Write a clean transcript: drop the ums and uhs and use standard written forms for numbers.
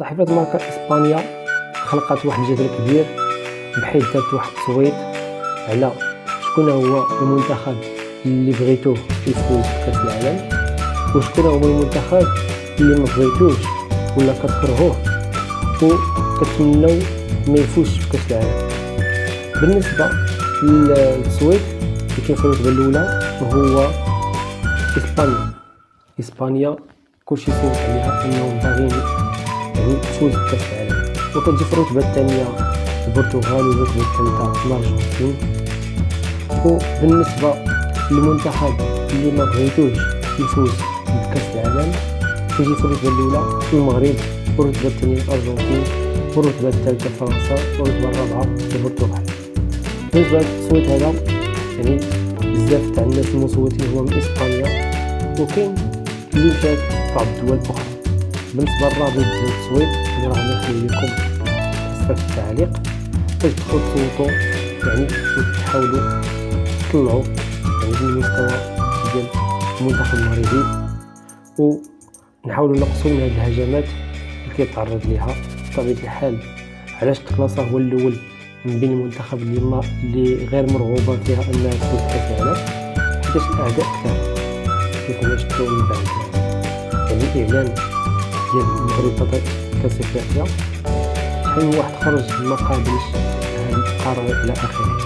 صحيفة ماركا إسبانيا خلقت واحد الجدل كبير، بحيث دارت واحد التصويت على شكون هو المنتخب اللي بغيتوه يفوز بكأس العالم، وشكون هو المنتخب اللي ما بغيتوش ولا كتكرهوه وكتمنوا ما يفوزش بكأس العالم. بالنسبة للتصويت اللي كاين في الرتبة الأولى هو إسبانيا كلشي صوت عليها أنهم باغيين تفوز بكأس العالم. وكتجي في الرتبة الثانية البرتغال، والرتبة الثالثة الأرجنتين. وبالنسبة للمنتخب اللي ما بغيتوش يفوز بكأس العالم كيجي في الرتبة الأولى المغرب، والرتبة الثانية الأرجنتين، والرتبة الثالثة فرنسا، والرتبة الرابعة البرتغال. بالنسبة للتصويت هذا بزاف تاع الناس المصوتين هو من إسبانيا، وكاين اللي مشات في بعض الدول الأخرى. بالنسبة للرابط ديال التصويت أنا راه نخلي لكم أسفل في التعليق باش تدخلوا تصوتوا وتحاولوا تطلعوا المستوى ديال المنتخب المغربي، ونحاولوا نقصوا من هذه الهجمات اللي كيتعرض ليها. بطبيعة الحال علاش تكلاصا هو الأول من بين المنتخب اللي غير مرغوبة فيها أنها تفوز بكأس العالم، حيت الأعداء كثار كيف ما شفتوا من بعد الإعلان ديال المغرب كأس إفريقيا، شحال من واحد خرج ما قابلش هذه القرار إلى آخره.